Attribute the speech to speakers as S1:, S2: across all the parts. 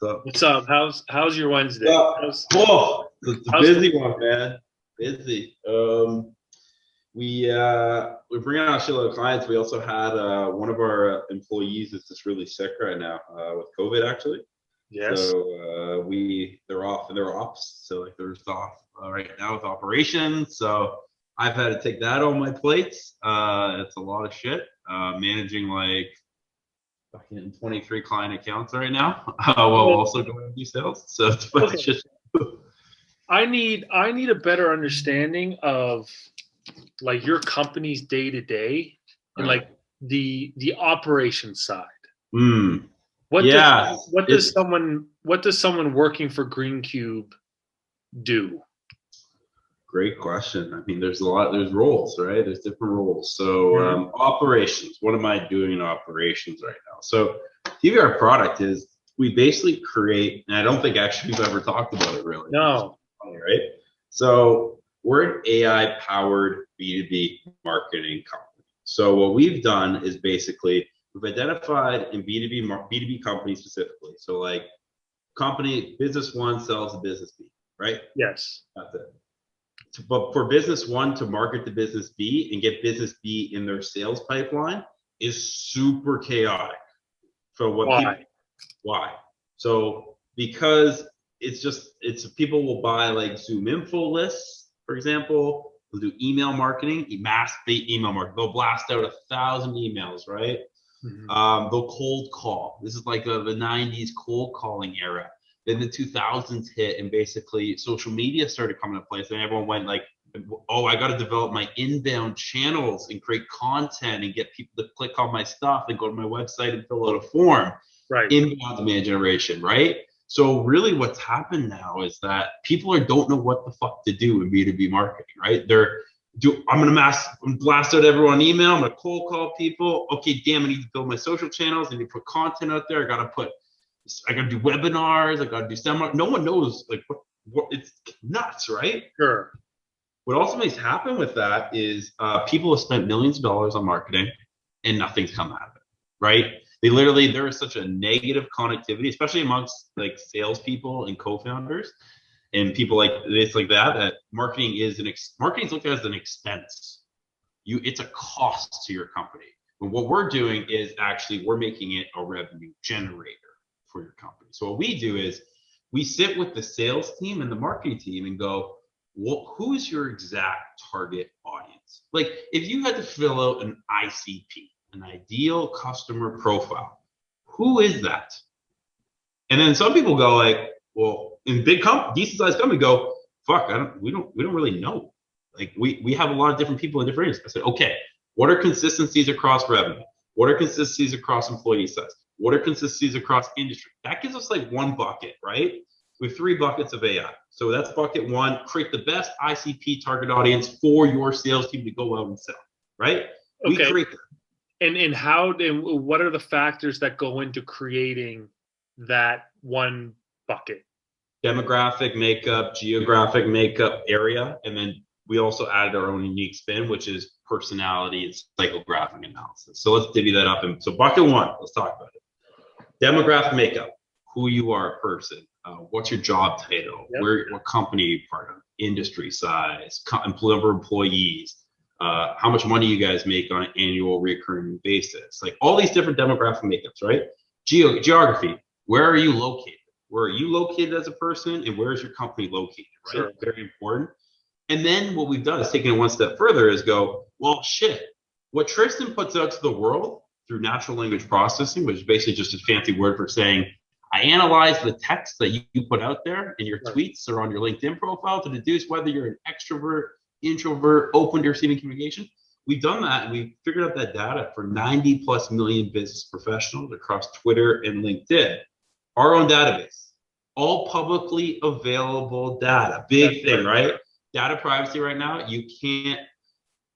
S1: So,
S2: What's up? How's your Wednesday?
S1: it's a busy one, man. Busy. We're bringing on a shitload of clients. We also had one of our employees is just really sick right now with COVID, actually.
S2: Yes.
S1: So they're off and they're ops. So like they're off right now with operations. So I've had to take that on my plates. It's a lot of shit. Managing like fucking 23 client accounts right now, while also going to do sales. So it's a bunch of shit.
S2: I need a better understanding of like your company's day to day and like the operation side. What does someone working for Greencube do?
S1: Great question. I mean, there's roles, right? There's different roles. So operations, what am I doing in operations right now? So TV, our product is, we basically create, and I don't think actually we've ever talked about it really.
S2: No.
S1: Right? So we're an AI powered B2B marketing company. So what we've done is basically we've identified in B2B companies specifically. So like business one sells to business B, right?
S2: Yes.
S1: That's it. But for business one to market to business B and get business B in their sales pipeline is super chaotic. So why? So because it's people will buy like Zoom info lists, for example. They'll do email marketing, mass email marketing. They'll blast out 1,000 emails, right? They'll cold call. This is like the 90s cold calling era. Then the 2000s hit and basically social media started coming into place, and everyone went like, oh, I got to develop my inbound channels and create content and get people to click on my stuff and go to my website and fill out a form.
S2: Right.
S1: Inbound demand generation, right? So really what's happened now is that people don't know what the fuck to do in B2B marketing, right? I'm gonna blast out everyone on email, I'm gonna cold call people. Okay, damn, I need to build my social channels, I need to put content out there, I gotta do webinars, I gotta do seminars. No one knows like what it's nuts, right?
S2: Sure.
S1: What also makes happen with that is people have spent millions of dollars on marketing and nothing's come out of it, right? There is such a negative connectivity, especially amongst like salespeople and co-founders and people like this, like that marketing is looked at as an expense. It's a cost to your company. But what we're doing is actually we're making it a revenue generator for your company. So what we do is we sit with the sales team and the marketing team and go, well, who's your exact target audience? Like if you had to fill out an ICP, an ideal customer profile, who is that? And then some people go like, well, in big decent sized company go, fuck, we don't really know. Like we have a lot of different people in different areas. I said, okay, what are consistencies across revenue? What are consistencies across employee size? What are consistencies across industry? That gives us like one bucket, right? With 3 buckets of AI. So that's bucket one, create the best ICP target audience for your sales team to go out and sell, right?
S2: Okay.
S1: We create that.
S2: And what are the factors that go into creating that one bucket?
S1: Demographic makeup, geographic makeup, area, and then we also added our own unique spin, which is personality and psychographic analysis. So let's divvy that up. And so bucket one, let's talk about it. Demographic makeup, who you are a person, what's your job title, what company you're part of, industry size, number of employees, how much money you guys make on an annual recurring basis, like all these different demographic makeups, right? Geography, where are you located? Where are you located as a person, and where is your company located, right? Sure. Very important. And then what we've done is taken it one step further is go, well, shit, what Tristan puts out to the world through natural language processing, which is basically just a fancy word for saying, I analyze the text that you put out there in your tweets or on your LinkedIn profile to deduce whether you're an extrovert, introvert, open to receiving communication. We've done that, and we figured out that data for 90+ million business professionals across Twitter and LinkedIn. Our own database, all publicly available data. Big thing, right? Data privacy right now, you can't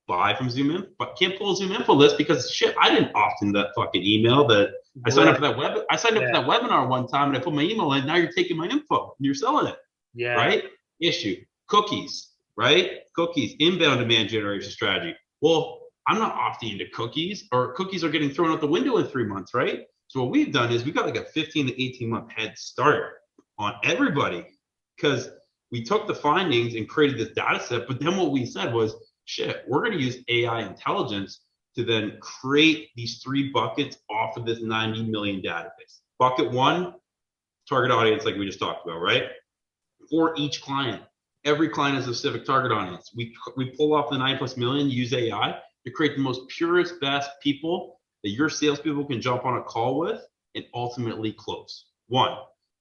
S1: buy from Zoom Info, but can't pull a Zoom Info list because shit, I didn't opt in that fucking email that I signed up for that for that webinar one time and I put my email in. Now you're taking my info and you're selling it. Yeah. Right? Issue. Cookies, right? Cookies, inbound demand generation strategy. Well, I'm not opting into cookies, or cookies are getting thrown out the window in 3 months, right? So what we've done is we got like a 15 to 18 month head start on everybody, because we took the findings and created this data set. But then what we said was, shit, we're going to use AI intelligence to then create these 3 buckets off of this 90 million database. Bucket 1, target audience, like we just talked about, right? For each client, every client has a specific target audience. We pull off the 9+ million, use AI to create the most purest, best people that your salespeople can jump on a call with and ultimately close. 1.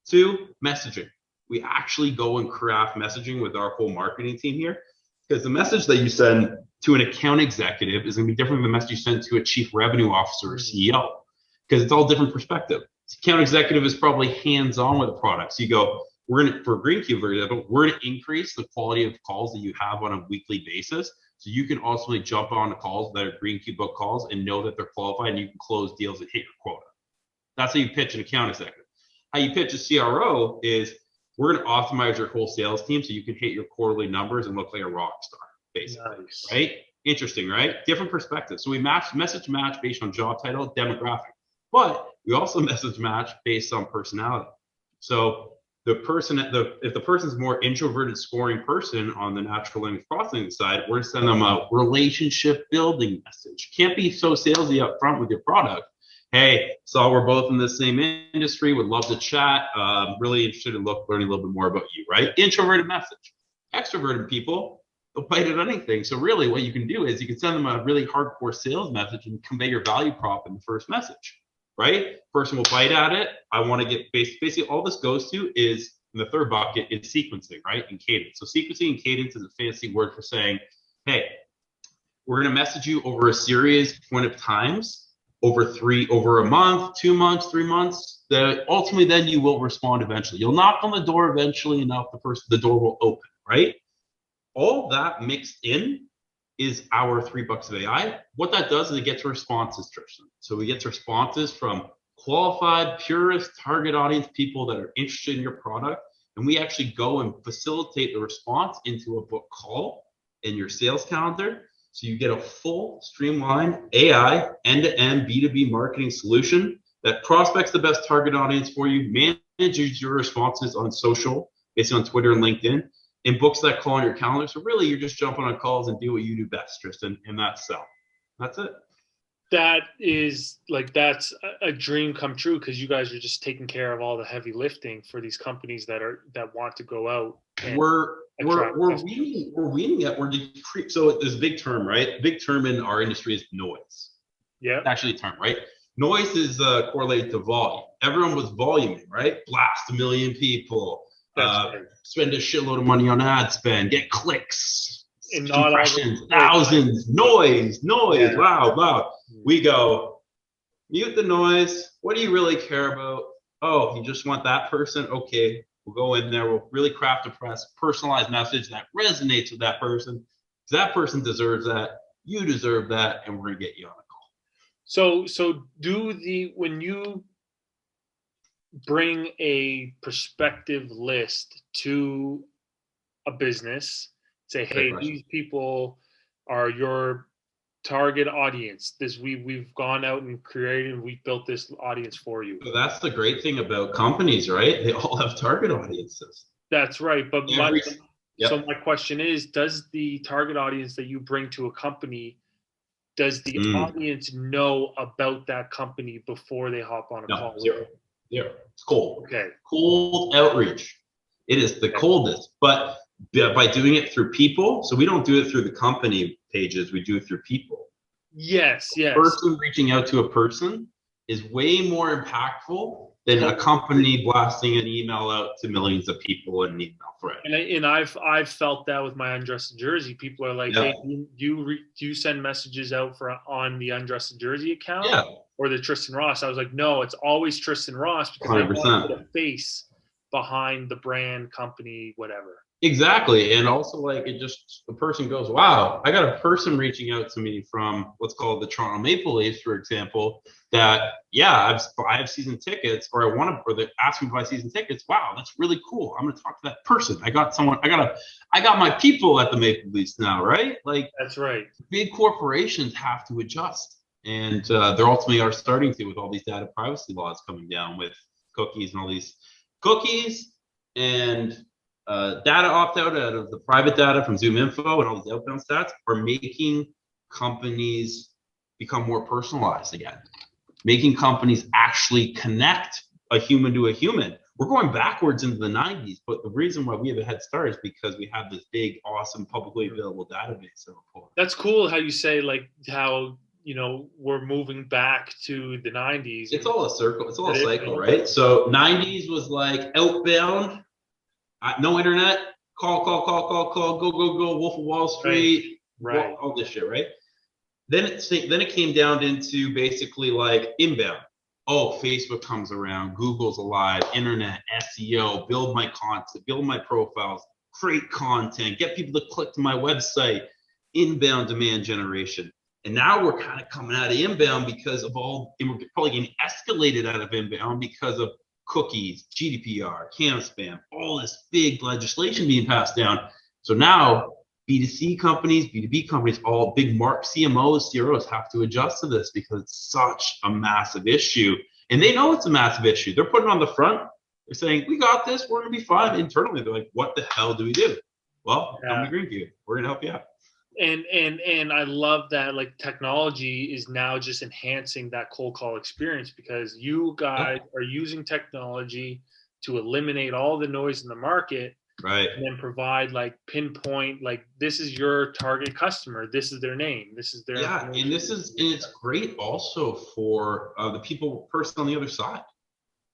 S1: 2, messaging. We actually go and craft messaging with our whole marketing team here, because the message that you send to an account executive is going to be different than the message you send to a chief revenue officer or CEO, because it's all different perspective. Account executive is probably hands-on with the product. So you go, for Greencube, for example, we're going to increase the quality of calls that you have on a weekly basis, so you can ultimately jump on the calls that are Greencube book calls and know that they're qualified, and you can close deals and hit your quota. That's how you pitch an account executive. How you pitch a CRO is, we're going to optimize your whole sales team so you can hit your quarterly numbers and look like a rock star, basically. Nice. Right? Interesting, right? Different perspectives. So we message match based on job title, demographic, but we also message match based on personality. So if the person's more introverted scoring person on the natural language processing side, we're going to send them a relationship building message. Can't be so salesy up front with your product. Hey, so we're both in the same industry, would love to chat, really interested in learning a little bit more about you, right? Introverted message. Extroverted people, they'll bite at anything. So really what you can do is you can send them a really hardcore sales message and convey your value prop in the first message, right? Person will bite at it. I want to get basically all this goes to is, in the third bucket, is sequencing, right? And cadence. So sequencing and cadence is a fancy word for saying, hey, we're going to message you over a series point of times, over a month, 2 months, 3 months, that ultimately then you will respond eventually. You'll knock on the door eventually enough, the door will open, right? All that mixed in is our 3 bucks of AI. What that does is it gets responses, Tristan. So we get responses from qualified, purist, target audience people that are interested in your product. And we actually go and facilitate the response into a book call in your sales calendar. So you get a full streamlined AI end-to-end B2B marketing solution that prospects the best target audience for you, manages your responses on social, basically on Twitter and LinkedIn, and books that call on your calendar. So really, you're just jumping on calls and do what you do best, Tristan, and that's sell. That's it.
S2: That's a dream come true, because you guys are just taking care of all the heavy lifting for these companies that want to go out.
S1: We're weeding it. So there's a big term, right? Big term in our industry is noise.
S2: Yeah.
S1: It's actually a term, right? Noise is correlated to volume. Everyone was voluming, right? Blast 1 million people, spend a shitload of money on ad spend, get clicks, impressions, thousands, noise. Yeah. Wow. We go, mute the noise. What do you really care about? Oh, you just want that person? Okay, we'll go in there. We'll really craft a personalized message that resonates with that person. That person deserves that. You deserve that, and we're gonna get you on a call.
S2: So when you bring a prospective list to a business, say, hey, these people are your target audience. We've gone out and created, and we built this audience for you.
S1: So that's the great thing about companies, right? They all have target audiences.
S2: That's right. But so my question is, does the target audience that you bring to a company, does the audience know about that company before they hop on a call?
S1: Zero. It's cold.
S2: Okay.
S1: Cold outreach. It is the coldest. But by doing it through people, so we don't do it through the company pages, we do it through people.
S2: Yes.
S1: A person reaching out to a person is way more impactful than a company blasting an email out to millions of people in an email thread.
S2: And I've felt that with my Undressed Jersey. People are like, hey, do you send messages out on the Undressed Jersey account or the Tristan Ross? I was like, no, it's always Tristan Ross, because 100%. I want to put a face behind the brand, company, whatever.
S1: Exactly. And also, like, the person goes, wow, I got a person reaching out to me from what's called the Toronto Maple Leafs, for example, that, I have season tickets, or they're asking to buy season tickets. Wow, that's really cool. I'm going to talk to that person. I got my people at the Maple Leafs now, right? Like,
S2: that's right.
S1: Big corporations have to adjust. And they're ultimately are starting to with all these data privacy laws coming down with cookies and all these cookies and data opt-out out of the private data from Zoom Info and all these outbound stats are making companies become more personalized again, making companies actually connect a human to a human. We're going backwards into the 90s, but the reason why we have a head start is because we have this big, awesome, publicly available database.
S2: That's cool how you say like how, you know, we're moving back to the 90s.
S1: It's all a circle. It's all a cycle, right? So 90s was like outbound, no internet, call, go, Wolf of Wall Street,
S2: right.
S1: all this shit, right? Then it came down into basically like inbound. Oh, Facebook comes around, Google's alive, internet, SEO, build my content, build my profiles, create content, get people to click to my website, inbound demand generation. And now we're kind of coming out of inbound because of and we're probably getting escalated out of inbound because of cookies, GDPR, spam, all this big legislation being passed down. So now B2C companies, B2B companies, all big CMOs, CROs have to adjust to this because it's such a massive issue. And they know it's a massive issue. They're putting on the front. They're saying, we got this. We're going to be fine. Internally, they're like, what the hell do we do? Well, come to Greencube. We're going to help you out.
S2: And I love that like technology is now just enhancing that cold call experience because you guys are using technology to eliminate all the noise in the market,
S1: right?
S2: And then provide like pinpoint like this is your target customer, this is their name, this is their
S1: and it's great also for the person on the other side,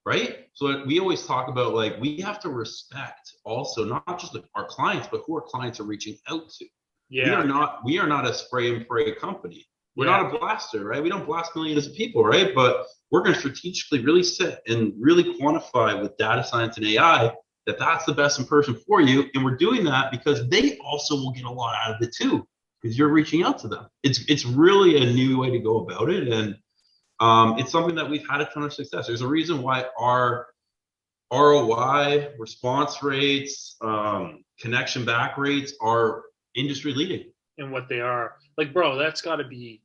S1: right? So we always talk about like we have to respect also not just our clients but who our clients are reaching out to. Yeah. We are not a spray and pray company. We're not a blaster, right? We don't blast millions of people, right? But we're going to strategically really sit and really quantify with data science and AI that that's the best person for you. And we're doing that because they also will get a lot out of it too, because you're reaching out to them. It's really a new way to go about it. And it's something that we've had a ton of success. There's a reason why our ROI, response rates, connection back rates are industry leading.
S2: And what they are like, bro, that's got to be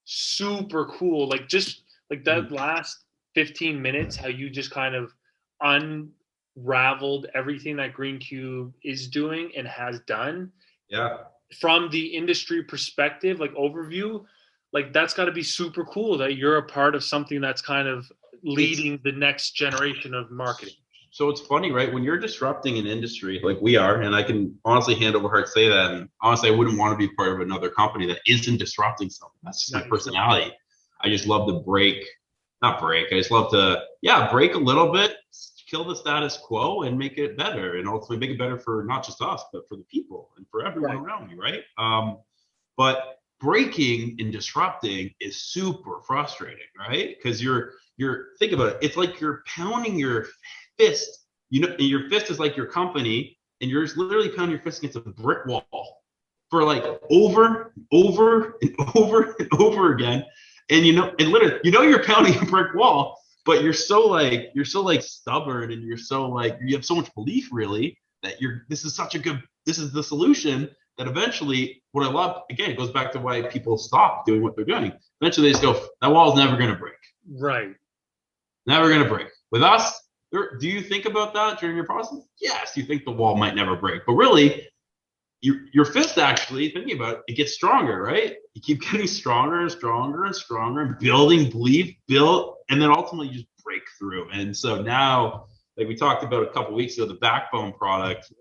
S2: super cool. Like just like that last 15 minutes, how you just kind of unraveled everything that Greencube is doing and has done.
S1: Yeah.
S2: From the industry perspective, like overview, like that's got to be super cool that you're a part of something that's kind of leading the next generation of marketing.
S1: So it's funny, right? When you're disrupting an industry like we are, and I can honestly hand over heart say that, and honestly, I wouldn't want to be part of another company that isn't disrupting something. That's just my personality. I just love to I just love to, break a little bit, kill the status quo and make it better, and ultimately make it better for not just us, but for the people and for everyone around me, right? But breaking and disrupting is super frustrating, right? Because you're think about it. It's like you're pounding your fist, your fist is like your company, and you're just literally pounding your fist against a brick wall for like over and over again. And literally, you're pounding a brick wall, but you're so stubborn, and you're so like, you have so much belief really that this is the solution that eventually, what I love, again, it goes back to why people stop doing what they're doing. Eventually they just go, that wall's never going to break.
S2: Right.
S1: Never going to break. With us, do you think about that during your process? Yes, you think the wall might never break, but really, your fist actually, thinking about it gets stronger, right? You keep getting stronger and stronger and stronger, and building belief, and then ultimately you just break through. And so now, like we talked about a couple of weeks ago, the backbone product,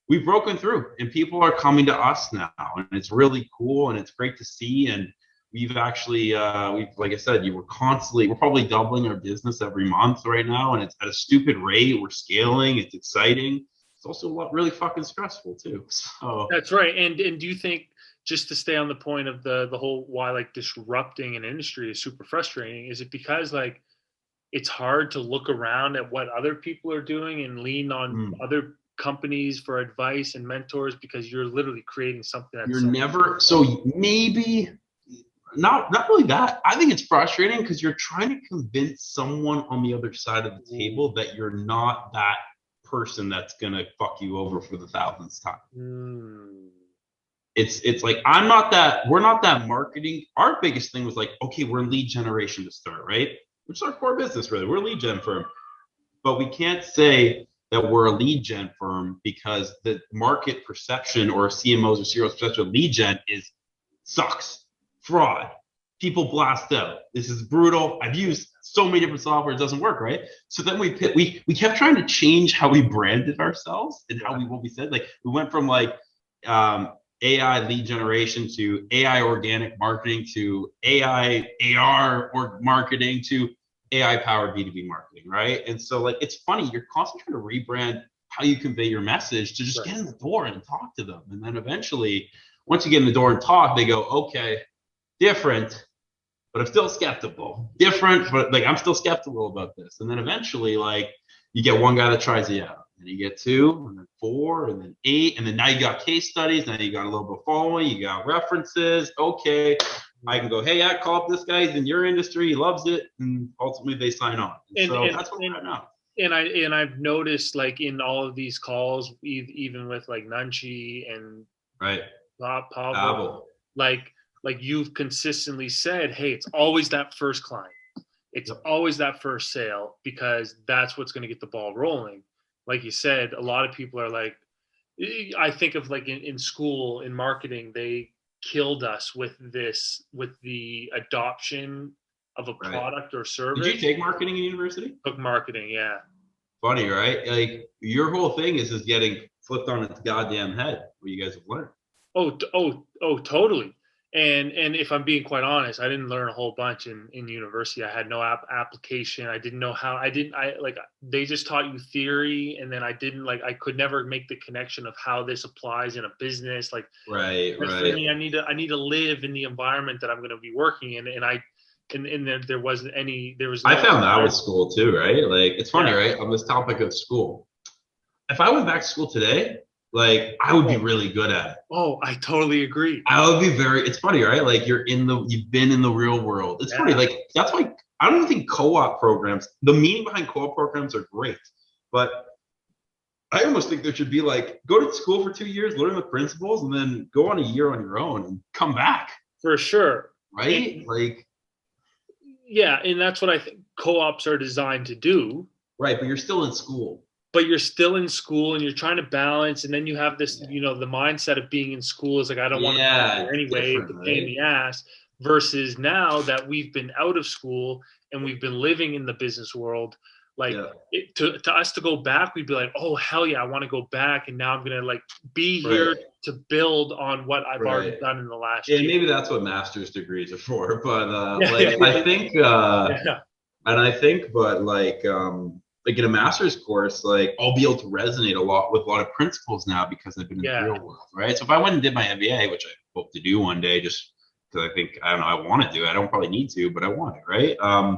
S1: we've broken through, and people are coming to us now, and it's really cool, and it's great to see. And we've actually, like I said, we're probably doubling our business every month right now, and it's at a stupid rate. We're scaling. It's exciting. It's also really fucking stressful too. So
S2: that's right. And do you think, just to stay on the point of the whole why like disrupting an industry is super frustrating, is it because like it's hard to look around at what other people are doing and lean on other companies for advice and mentors, because you're literally creating something that's
S1: maybe not really that. I think it's frustrating because you're trying to convince someone on the other side of the table that you're not that person that's gonna fuck you over for the 1000th time. it's like we're not that marketing. Our biggest thing was like, okay, we're lead generation to start, right? Which is our core business, really. We're a lead gen firm. But we can't say that we're a lead gen firm because the market perception or CMOs or CEOs perception of lead gen sucks, fraud, people blast out. This is brutal. I've used so many different software, it doesn't work, right? So then we kept trying to change how we branded ourselves and what we said. Like we went from like AI lead generation to AI organic marketing to AI AR or marketing to AI powered B2B marketing, right? And so like it's funny, you're constantly trying to rebrand how you convey your message to just get in the door and talk to them. And then eventually, once you get in the door and talk, they go, okay, different, but I'm still skeptical. Different, but like I'm still skeptical about this. And then eventually, like you get one guy that tries it out, and you get 2, and then 4, and then 8, and then now you got case studies. Now you got a little bit of following, you got references. Okay, I can go, hey, I call up this guy. He's in your industry. He loves it, and ultimately they sign on. So that's what we're at now.
S2: And I've noticed like in all of these calls, even with like Nunchi and Pablo, like you've consistently said, hey, it's always that first client. It's always that first sale because that's what's going to get the ball rolling. Like you said, a lot of people are like, I think of like in school, in marketing, they killed us with the adoption of a product or service.
S1: Did you take marketing in university?
S2: Took marketing, yeah.
S1: Funny, right? Like your whole thing is just getting flipped on its goddamn head. What you guys have learned.
S2: Oh, totally. And if I'm being quite honest, I didn't learn a whole bunch in university. I had no application. I didn't know how. They just taught you theory, and then I could never make the connection of how this applies in a business. Like,
S1: right.
S2: For me, I need to live in the environment that I'm going to be working in, and there wasn't any. There was.
S1: I found that with school too, right? Like, it's funny, right? On this topic of school, if I went back to school today, like I would be really good at it.
S2: Oh, I totally agree.
S1: I would be it's funny, right? Like you've been in the real world. It's funny, like that's why I don't think co-op programs, the meaning behind co-op programs are great, but I almost think there should be like, go to school for 2 years, learn the principles, and then go on a year on your own and come back.
S2: For sure.
S1: Right?
S2: Yeah, and that's what I think co-ops are designed to do.
S1: Right, but you're still in school.
S2: But you're still in school and you're trying to balance, and then you have this, the mindset of being in school is like, I don't want to be here anyway, it's a pain in the ass, versus now that we've been out of school and we've been living in the business world, to us to go back, we'd be like, oh, hell yeah, I want to go back, and now I'm going to like be here to build on what I've already done in the last year.
S1: And maybe that's what master's degrees are for, but I think, and I think, but like in a master's course, like I'll be able to resonate a lot with a lot of principles now because I've been in the real world, right? So if I went and did my MBA, which I hope to do one day, just because I want to do it. I don't probably need to, but I want it, right? I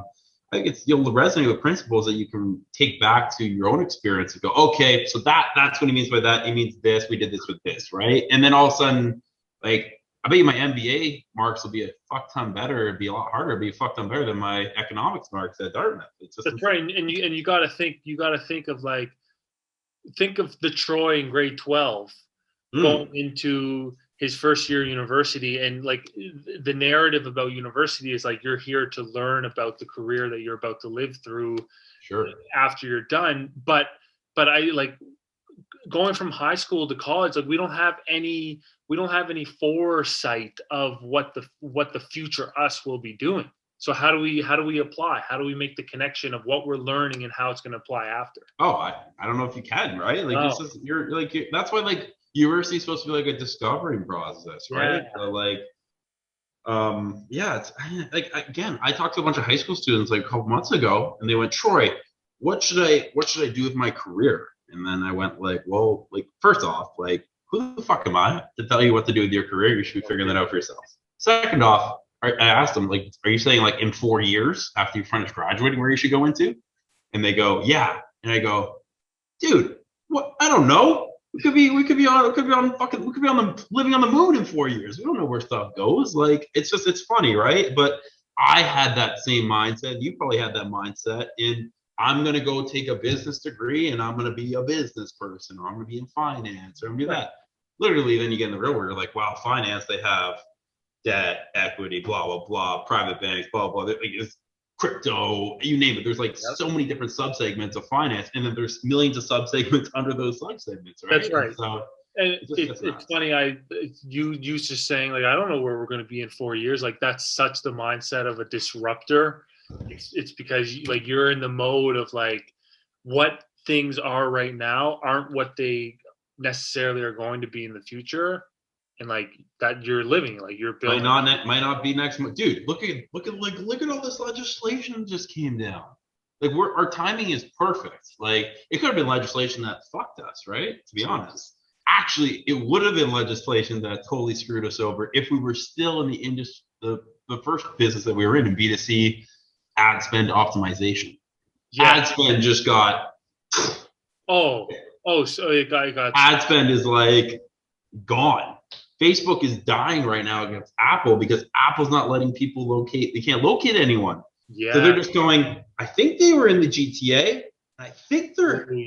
S1: think it's you'll resonate with principles that you can take back to your own experience and go, okay, so that's what he means by that. He means this. We did this with this, right? And then all of a sudden, like I bet you my MBA marks will be a fuck ton better. It'd be a lot harder. It'd be a fuck ton better than my economics marks at Dartmouth. It's just
S2: that's right. And you got to think of the Troy in grade 12 going into his first year of university, and like the narrative about university is like you're here to learn about the career that you're about to live through after you're done. But I like going from high school to college, like we don't have any foresight of what the future us will be doing. So how do we apply? How do we make the connection of what we're learning and how it's going to apply after?
S1: Oh, I don't know if you can, right? Like this is that's why like university is supposed to be like a discovering process, right? So like it's like, again, I talked to a bunch of high school students like a couple months ago, and they went, Troy, what should I do with my career? And then I went like, well, like first off, like who the fuck am I to tell you what to do with your career? You should be figuring that out for yourself. Second off, I asked them, like, are you saying like in 4 years after you finish graduating where you should go into? And they go, yeah. And I go, dude, what? I don't know. We could be living on the moon in 4 years. We don't know where stuff goes. Like, it's funny, right? But I had that same mindset. You probably had that mindset. And I'm going to go take a business degree and I'm going to be a business person, or I'm going to be in finance, or I'm going to do that. literally then you get in the real world, you're like, wow, finance, they have debt, equity, blah, blah, blah, private banks, blah, blah. Like, it's crypto, you name it. There's like so many different subsegments of finance, and then there's millions of subsegments under those subsegments, right?
S2: That's right.
S1: And so
S2: and it's funny. You used to saying like, I don't know where we're going to be in 4 years. Like that's such the mindset of a disruptor. It's because like you're in the mode of like what things are right now aren't what they necessarily are going to be in the future, and like that you're living like you're building.
S1: Might not be next month, dude. Look at all this legislation just came down. Like our timing is perfect. Like it could have been legislation that fucked us, right? To be honest. Actually, it would have been legislation that totally screwed us over if we were still in the industry, the first business that we were in B2C ad spend optimization. Yeah. Ad spend just got.
S2: So it got.
S1: Ad spend is like gone. Facebook is dying right now against Apple because Apple's not letting people locate. They can't locate anyone. Yeah. So they're just going. I think they were in the GTA. I think they're. We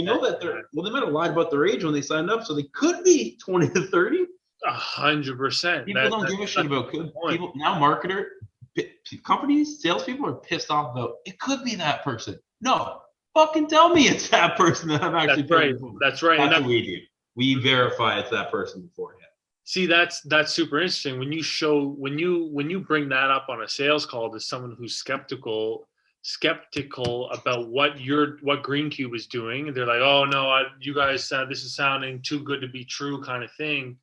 S1: know that they're. Well, they might have lied about their age when they signed up, so they could be 20 to 30.
S2: 100%.
S1: People don't give a shit about people now. Companies, salespeople are pissed off about. It could be that person. No, fucking tell me it's that person that I'm actually.
S2: That's right. That's right.
S1: That's what we do. We verify it's that person beforehand.
S2: See, that's super interesting. When you bring that up on a sales call to someone who's skeptical about what Greencube is doing, and they're like, "Oh no, you guys, this is sounding too good to be true," kind of thing.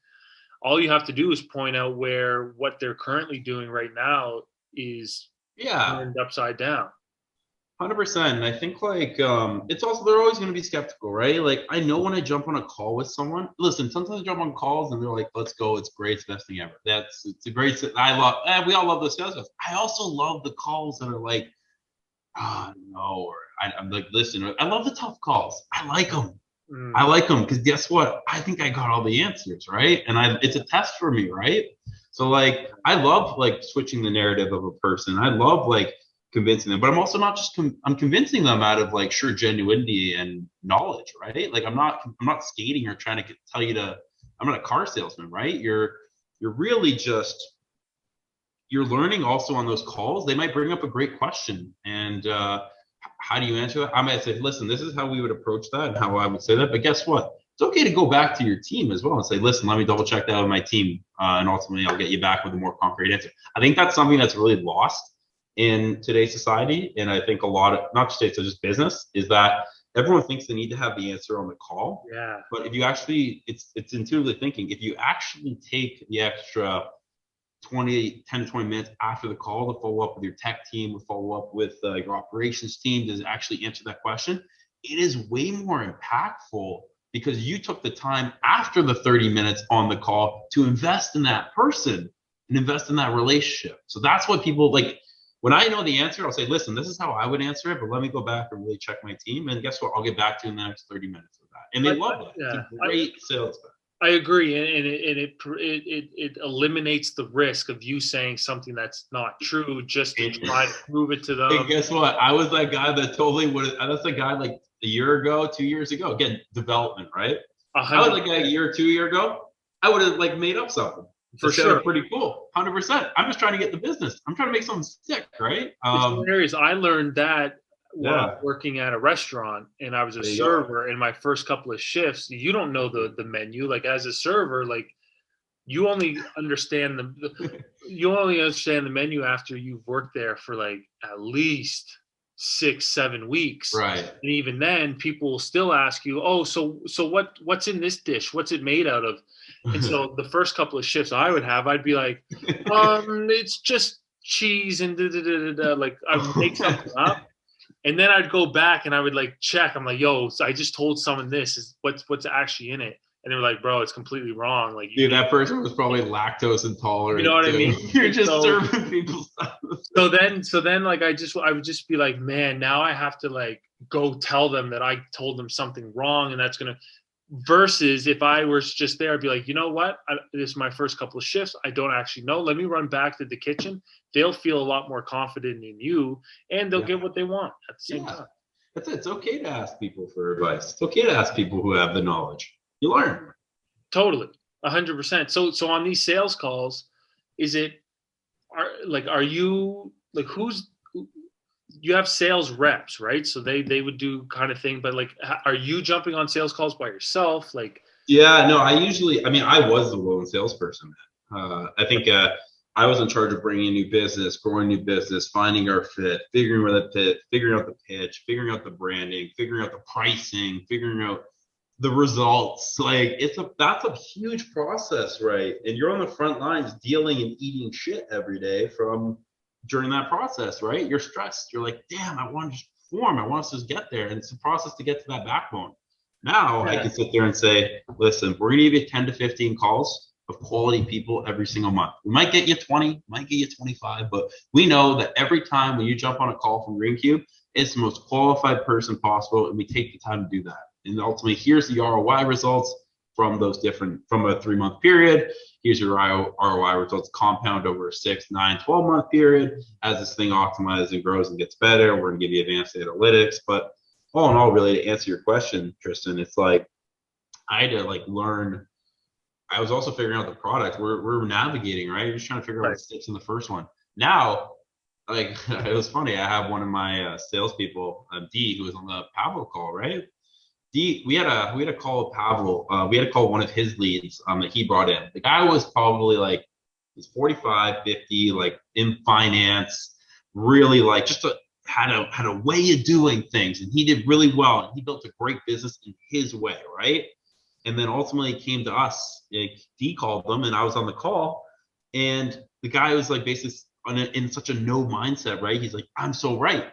S2: All you have to do is point out where what they're currently doing right now is turned upside down.
S1: 100%. And I think like it's also they're always going to be skeptical, right? Like I know when I jump on a call with someone, listen, sometimes I jump on calls and they're like, "Let's go, it's great, it's the best thing ever." It's a great. We all love those sales calls. I also love the calls that are like, "Oh no," or I'm like, "Listen, I love the tough calls. I like them. I like them because guess what? I think I got all the answers, right? And it's a test for me, right? So like I love like switching the narrative of a person. I love like convincing them, but I'm also not just I'm convincing them out of like sheer genuinity and knowledge, right? Like I'm not skating or trying to tell you to. I'm not a car salesman, right? You're really just you're learning also on those calls. They might bring up a great question, and how do you answer that? I might say, listen, this is how we would approach that and how I would say that. But guess what? It's okay to go back to your team as well and say, listen, let me double check that with my team, and ultimately I'll get you back with a more concrete answer. I think that's something that's really lost in today's society, and I think a lot of not just just business is that everyone thinks they need to have the answer on the call.
S2: Yeah.
S1: But if you actually, it's intuitively thinking. If you actually take the extra 10 to 20 minutes after the call to follow up with your tech team, to follow up with your operations team, to actually answer that question, it is way more impactful because you took the time after the 30 minutes on the call to invest in that person and invest in that relationship. So that's what people like. When I know the answer, I'll say, listen, this is how I would answer it, but let me go back and really check my team. And guess what? I'll get back to you in the next 30 minutes of that. And they love that. Yeah. It's a great sales back.
S2: I agree. And it eliminates the risk of you saying something that's not true just to try to prove it to them.
S1: And guess what? I was that guy that totally would. That's the guy like a year ago, 2 years ago. Again, development, right? 100%. I was like a year or 2 years ago. I would have like made up something. For sure. Pretty cool. 100%. I'm just trying to get the business. I'm trying to make something stick, right?
S2: It's hilarious. I learned that while working at a restaurant, and I was a server in my first couple of shifts. You don't know the menu. Like as a server, like you only understand the menu after you've worked there for like at least 6-7 weeks.
S1: Right.
S2: And even then people will still ask you, "Oh, so what's in this dish? What's it made out of?" And so the first couple of shifts I'd be like, it's just cheese and like I would make something up. And then I'd go back and I would like check. I'm like, "Yo, so I just told someone this is what's actually in it." And they were like, "Bro, it's completely wrong." Like,
S1: dude, that person was probably lactose intolerant.
S2: You know what I mean?
S1: You're just serving people stuff.
S2: So then like I would just be like, man, now I have to like go tell them that I told them something wrong, and that's gonna. Versus if I was just there, I'd be like, you know what? This is my first couple of shifts. I don't actually know. Let me run back to the kitchen. They'll feel a lot more confident in you, and they'll get what they want at the same time.
S1: That's it. It's okay to ask people for advice. It's okay to ask people who have the knowledge. You learn.
S2: Totally, 100%. So on these sales calls, are you like you have sales reps, right? So they would do kind of thing, but like, are you jumping on sales calls by yourself? Like,
S1: Yeah, no, I was the lone salesperson. I think I was in charge of bringing new business, growing new business, finding our fit, figuring out the pitch, figuring out the branding, figuring out the pricing, figuring out the results. Like that's a huge process, right? And you're on the front lines dealing and eating shit every day during that process, right? You're stressed. You're like, damn, I want to just perform. I want us to just get there. And it's a process to get to that backbone. Now I can sit there and say, listen, we're going to give you 10 to 15 calls of quality people every single month. We might get you 20, might get you 25, but we know that every time when you jump on a call from Greencube, it's the most qualified person possible, and we take the time to do that. And ultimately, here's the ROI results from a 3-month period. Here's your ROI results compound over a 6, 9, 12-month period. As this thing optimizes and grows and gets better, we're going to give you advanced analytics. But all in all, really, to answer your question, Tristan, it's like I had to learn. I was also figuring out the product. We're navigating, right? You're just trying to figure out what sticks in the first one. Now, it was funny. I have one of my salespeople, D, who was on the Pavel call, right? D, we had a call with Pavel. We had to call one of his leads that he brought in. The guy was probably he's 45, 50, in finance, really had a way of doing things, and he did really well. And he built a great business in his way, right? And then ultimately he came to us. He called them, and I was on the call, and the guy was basically in such a no mindset, right? He's like, I'm so right.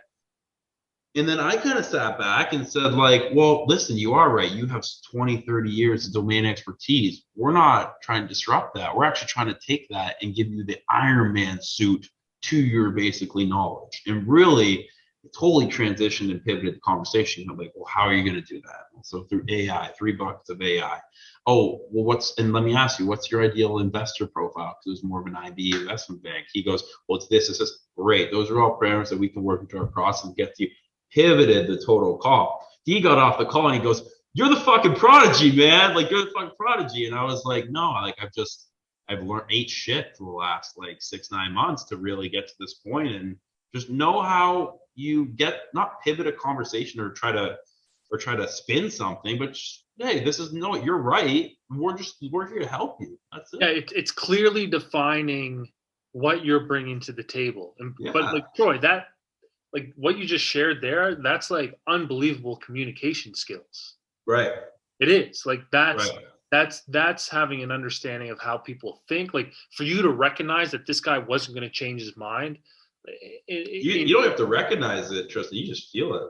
S1: And then I kind of sat back and said, well, listen, you are right. You have 20, 30 years of domain expertise. We're not trying to disrupt that. We're actually trying to take that and give you the Iron Man suit to your basically knowledge. And really, it totally transitioned and pivoted the conversation. I'm like, well, how are you going to do that? So through AI, 3 buckets of AI. Oh, well, and let me ask you, what's your ideal investor profile? Because it was more of an IB investment bank. He goes, well, it's this. Great. Those are all parameters that we can work into our process and get to you. Pivoted the total call. He got off the call and he goes, you're the fucking prodigy, man. You're the fucking prodigy. And I was like, no, I've learned 8 shit for the last 6, 9 months to really get to this point, and just know how you not pivot a conversation or try to spin something, but just, hey, you're right. We're here to help you. That's it.
S2: Yeah, it's clearly defining what you're bringing to the table. But Troy, that what you just shared there, that's unbelievable communication skills.
S1: Right.
S2: It is that's having an understanding of how people think. For you to recognize that this guy wasn't going to change his mind.
S1: You don't have to recognize it, Tristan. You just feel it.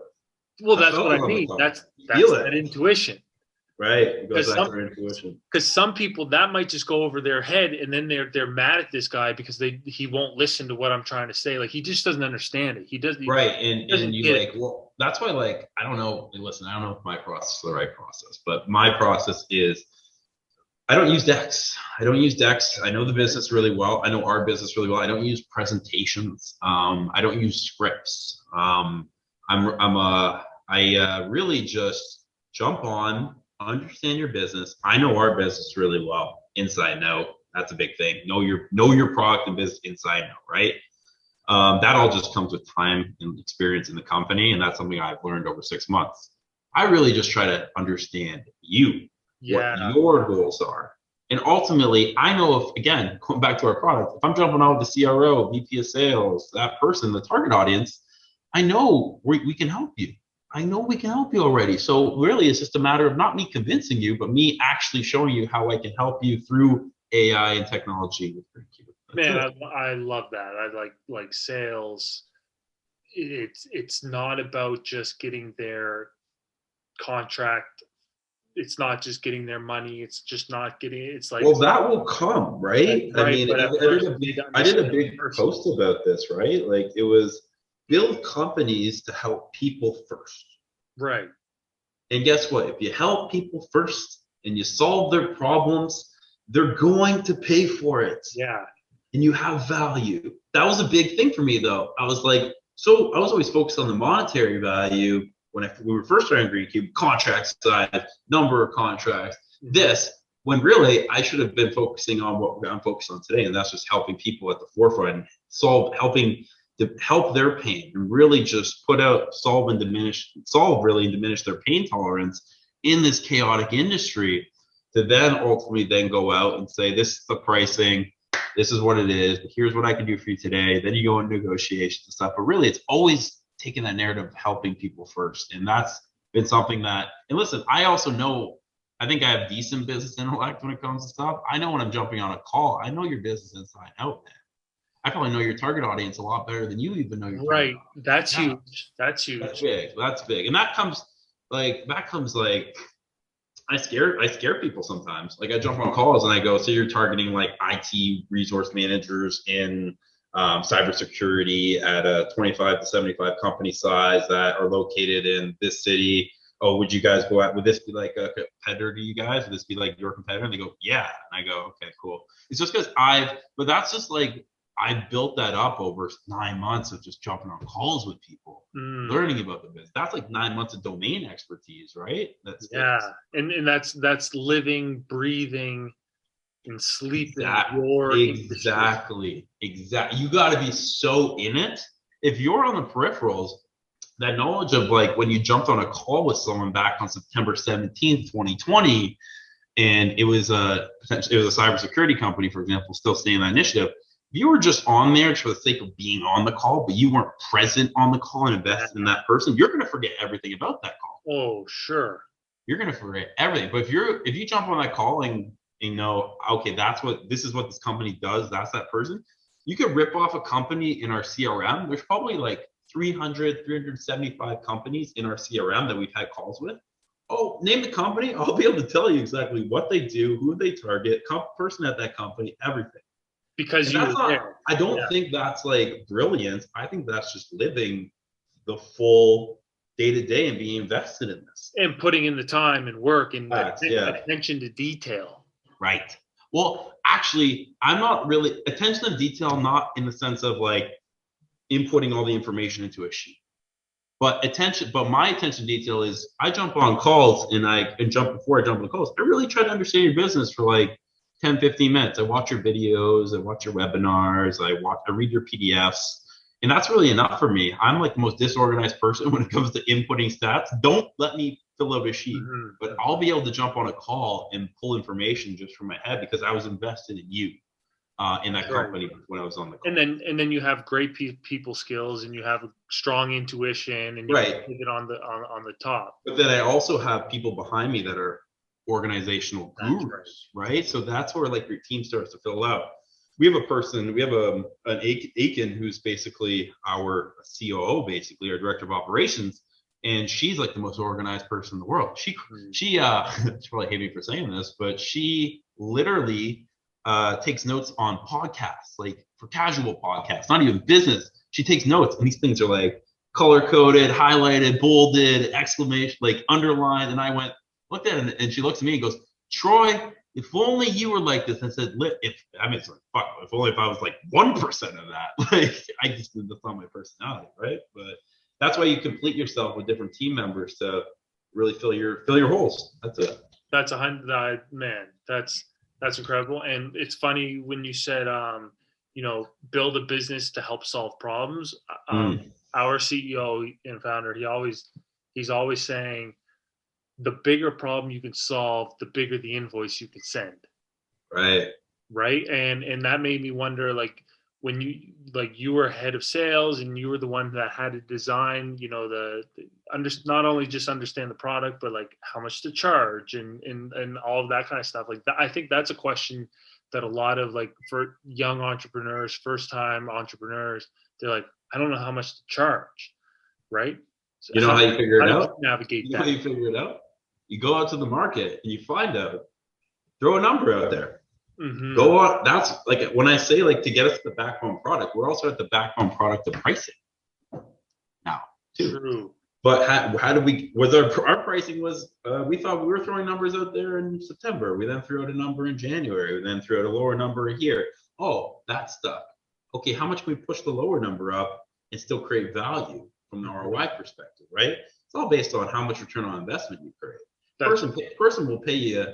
S2: Well, that's what I mean. That's that intuition.
S1: Right. It goes back to their intuition.
S2: Because some people, that might just go over their head, and then they're mad at this guy because he won't listen to what I'm trying to say. He just doesn't understand it. He doesn't.
S1: Right. And you well, that's why I don't know. Listen, I don't know if my process is the right process, but my process is I don't use decks. I know the business really well. I know our business really well. I don't use presentations. I don't use scripts. I really just jump on, understand your business. I know our business really well, inside out. That's a big thing. Know your product and business inside out, right? That all just comes with time and experience in the company, and that's something I've learned over 6 months. I really just try to understand what your goals are. And ultimately, I know if, again, going back to our product, if I'm jumping out with the CRO, VP of sales, that person, the target audience, I know we can help you. I know we can help you already. So really, it's just a matter of not me convincing you, but me actually showing you how I can help you through AI and technology with Greencube.
S2: Man, I love that. I like sales. It's not about just getting their contract. It's not just getting their money. It's just not getting. It's
S1: well, that will come, right? I mean, I did a big post about this, right? It was build companies to help people first.
S2: Right.
S1: And guess what? If you help people first and you solve their problems, they're going to pay for it.
S2: Yeah.
S1: And you have value. That was a big thing for me, though. I was always focused on the monetary value when we were first starting Greencube, contract size, number of contracts, this. when really I should have been focusing on what I'm focused on today, and that's just helping people at the forefront and helping to help their pain and really just solve really and diminish their pain tolerance in this chaotic industry, to then ultimately then go out and say, this is the pricing, this is what it is, here's what I can do for you today. Then you go into negotiations and stuff. But really, it's always taking that narrative of helping people first. And that's been something that, and listen, I also know, I think I have decent business intellect when it comes to stuff. I know when I'm jumping on a call, I know your business inside out, man. I probably know your target audience a lot better than you even know your
S2: right. That's
S1: yeah.
S2: huge. That's huge.
S1: That's big. And that comes like I scare people sometimes. Like I jump on calls and I go, so you're targeting like IT resource managers in cybersecurity at a 25 to 75 company size that are located in this city. Oh, would you guys go out? Would this be like a competitor to you guys? Would this be like your competitor? And they go, yeah. And I go, okay, cool. It's just because but that's just like, I built that up over 9 months of just jumping on calls with people, learning about the business. That's like 9 months of domain expertise, right?
S2: And that's living, breathing, and sleeping
S1: Exactly. You got to be so in it. If you're on the peripherals, that knowledge of like when you jumped on a call with someone back on September 17th, 2020, and it was a cybersecurity company, for example, still staying in that initiative. If you were just on there for the sake of being on the call, but you weren't present on the call and invested in that person, you're going to forget everything about that call.
S2: Oh, sure.
S1: You're going to forget everything. But if you jump on that call and you know, okay, this is what this company does, that's that person, you could rip off a company in our CRM. There's probably like 375 companies in our CRM that we've had calls with. Oh, name the company. I'll be able to tell you exactly what they do, who they target, person at that company, everything.
S2: Because
S1: I don't think that's like brilliance. I think that's just living the full day to day and being invested in this.
S2: And putting in the time and work and attention to detail.
S1: Right. Well, actually, I'm not really attention to detail, not in the sense of like inputting all the information into a sheet. But my attention to detail is I jump on calls before I jump on calls. I really try to understand your business for like 10, 15 minutes. I watch your videos, I watch your webinars, I read your PDFs, and that's really enough for me. I'm like the most disorganized person when it comes to inputting stats. Don't let me fill out a sheet, but I'll be able to jump on a call and pull information just from my head because I was invested in you, in that company when I was on the call.
S2: And then you have great people skills and you have a strong intuition and you keep it on the top.
S1: But then I also have people behind me that are organizational gurus, right? So that's where like your team starts to fill out. We have an Aiken who's basically our COO, basically our director of operations, and she's like the most organized person in the world. She probably hate me for saying this, but she literally takes notes on podcasts, like for casual podcasts, not even business. She takes notes, and these things are like color coded, highlighted, bolded, exclamation, like underlined, and I looked at it and she looks at me and goes, Troy, if only you were like this. I said, if only if I was like 1% of that. Like that's not my personality, right? But that's why you complete yourself with different team members to really fill your holes. That's it.
S2: That's man. That's incredible. And it's funny when you said build a business to help solve problems. Our CEO and founder, he's always saying, the bigger problem you can solve, the bigger the invoice you can send. Right. And that made me wonder, like, when you were head of sales and you were the one that had to design, not only just understand the product, but like how much to charge and all of that kind of stuff. Like I think that's a question that a lot of like for young entrepreneurs, first time entrepreneurs, they're like, I don't know how much to charge. Right.
S1: So how you figure it out?
S2: Navigate that.
S1: How you figure it out? You go out to the market and you find out, throw a number out there. Go on. That's like when I say like to get us the backbone product, we're also at the backbone product of pricing now too.
S2: True.
S1: But how did our pricing was, we thought we were throwing numbers out there in September. We then threw out a number in January. We then threw out a lower number here. Oh, that stuck. Okay, how much can we push the lower number up and still create value from the ROI perspective, right? It's all based on how much return on investment you create. Person will pay you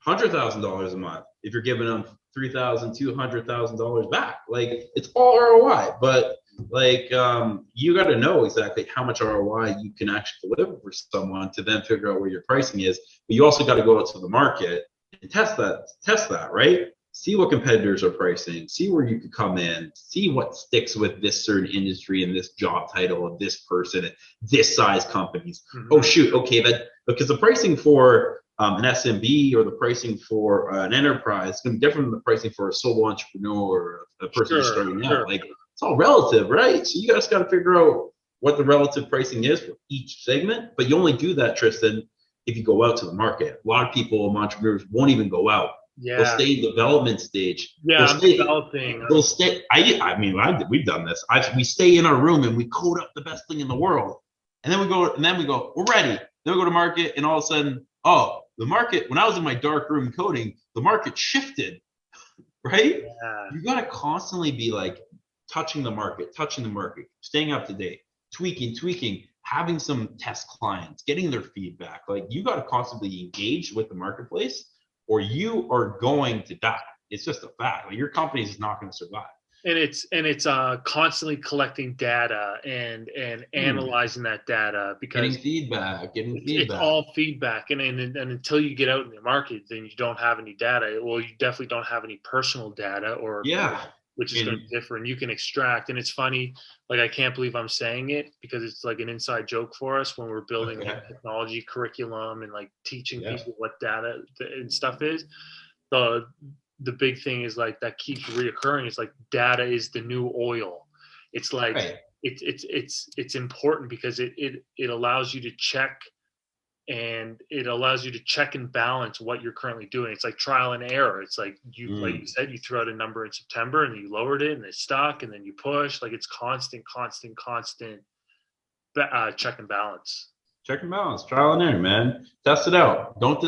S1: $100,000 a month if you're giving them $3,000, $200,000 back. Like it's all ROI, but like you got to know exactly how much ROI you can actually deliver for someone to then figure out where your pricing is. But you also got to go out to the market and test that, right? See what competitors are pricing, see where you could come in, see what sticks with this certain industry and this job title of this person and this size companies. Oh shoot, okay, that because the pricing for an SMB or the pricing for an enterprise is going to be different than the pricing for a solo entrepreneur or a person just starting out. Like it's all relative, right? So you guys got to figure out what the relative pricing is for each segment. But you only do that, Tristan, if you go out to the market. A lot of people, entrepreneurs, won't even go out.
S2: Yeah.
S1: They'll stay in development stage.
S2: Yeah, I'm developing.
S1: They'll stay. We've done this. We stay in our room and we code up the best thing in the world, and then we go. We're ready. Then we go to market, and all of a sudden, oh, the market. When I was in my dark room coding, the market shifted. Right? Yeah. You got to constantly be like touching the market, staying up to date, tweaking, having some test clients, getting their feedback. Like you got to constantly engage with the marketplace, or you are going to die. It's just a fact. Like your company is not going to survive. And
S2: it's constantly collecting data and analyzing that data, because
S1: getting feedback.
S2: It's all feedback, and until you get out in the market, then you don't have any data. Well, you definitely don't have any personal data, which is going to be different. You can extract, and it's funny. Like I can't believe I'm saying it because it's like an inside joke for us when we're building like technology curriculum and like teaching people what data and stuff is. The big thing is like that keeps reoccurring. It's like data is the new oil. It's like it's important because it allows you to check, and it allows you to check and balance what you're currently doing. It's like trial and error. It's like like you said, you threw out a number in September and you lowered it and it stuck, and then you push. Like it's constant check and balance.
S1: Check and balance, trial and error, man. Test it out. Don't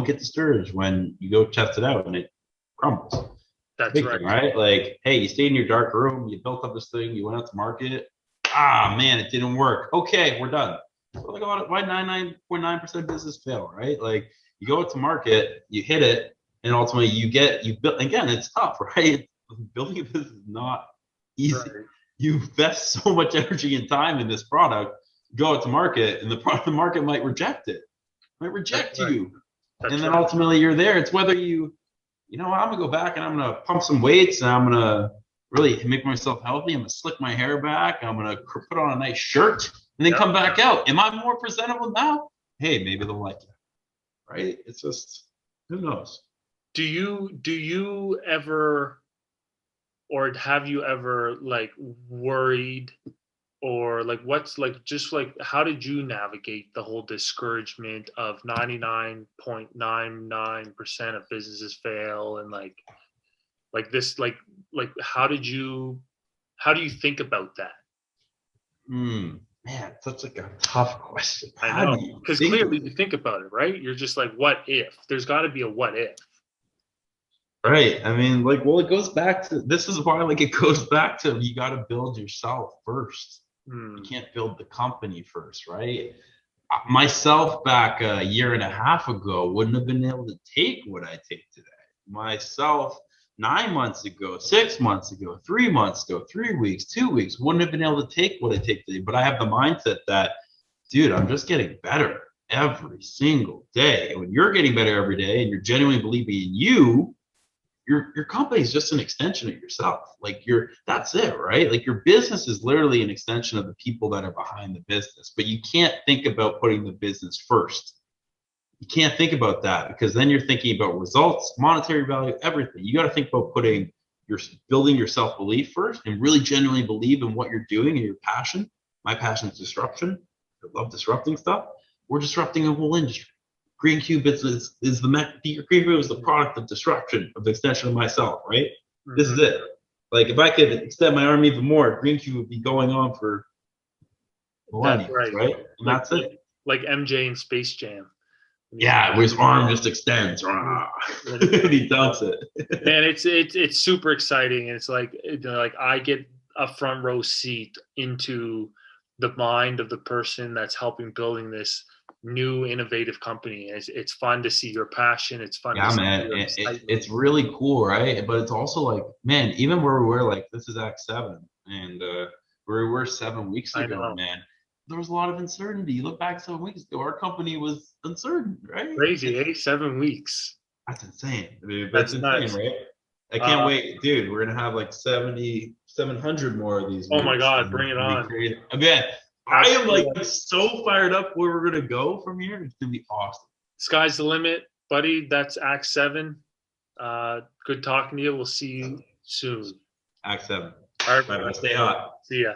S1: get discouraged when you go test it out and it crumbles.
S2: That's right.
S1: Thing, right? Like, hey, you stayed in your dark room, you built up this thing, you went out to market. Man, it didn't work. Okay, we're done. Why 99.9% of business fail, right? Like you go out to market, you hit it, and ultimately you build. Again, it's tough, right? Building a business is not easy. Right. You invest so much energy and time in this product. Go out to market, and the market might reject it. Might reject you, and then ultimately you're there. It's whether I'm gonna go back and I'm gonna pump some weights, and I'm gonna really make myself healthy. I'm gonna slick my hair back. I'm gonna put on a nice shirt. And then come back out. Am I more presentable now? Hey, maybe they'll like it, right? It's just, who knows?
S2: Do you ever, or have you ever like worried, or like what's like just like how did you navigate the whole discouragement of 99.99% of businesses fail, and like this like how do you think about that?
S1: Man, that's like a tough question.
S2: I know, because clearly you think about it, right? You're just like, what if? There's got to be a what if.
S1: Right. I mean, like, well, it goes back to, this is why, like, it goes back to, you got to build yourself first. You can't build the company first, right? Myself back a year and a half ago wouldn't have been able to take what I take today. Myself 9 months ago, 6 months ago, 3 months ago, 3 weeks, 2 weeks, wouldn't have been able to take what I take today. But I have the mindset that, dude, I'm just getting better every single day. And when you're getting better every day and you're genuinely believing in you, your company is just an extension of yourself. Like that's it, right? Like your business is literally an extension of the people that are behind the business. But you can't think about putting the business first. You can't think about that, because then you're thinking about results, monetary value, everything. You got to think about building your self-belief first, and really genuinely believe in what you're doing and your passion. My passion is disruption. I love disrupting stuff. We're disrupting a whole industry. Greencube is the product of disruption, of the extension of myself, right? Mm-hmm. This is it. Like if I could extend my arm even more, Greencube would be going on for millennia, right? And that's it.
S2: Like MJ in Space Jam.
S1: Yeah, where his arm just extends. He dumps it.
S2: Man, it's super exciting. It's like I get a front row seat into the mind of the person that's helping building this new innovative company. It's fun to see your passion. It's fun to see
S1: man,
S2: your excitement.
S1: it's really cool, right? But it's also like, man, even where we were, like, this is Act 7, and where we were 7 weeks
S2: I
S1: ago,
S2: know.
S1: man, there was a lot of uncertainty. You look back 7 weeks ago, our company was uncertain, right?
S2: Crazy, eh? 7 weeks.
S1: That's insane. I mean,
S2: That's
S1: that's insane,
S2: nuts.
S1: right? I can't wait, dude. We're gonna have like 700 more of these
S2: Oh my
S1: weeks.
S2: God,
S1: And
S2: bring it
S1: it's gonna be
S2: on.
S1: crazy. Again, I am like so fired up where we're gonna go from here. It's gonna be awesome.
S2: Sky's the limit, buddy. That's Act 7. Good talking to you. We'll see you soon.
S1: Act 7.
S2: All right,
S1: Bye bye. Stay hot.
S2: see ya.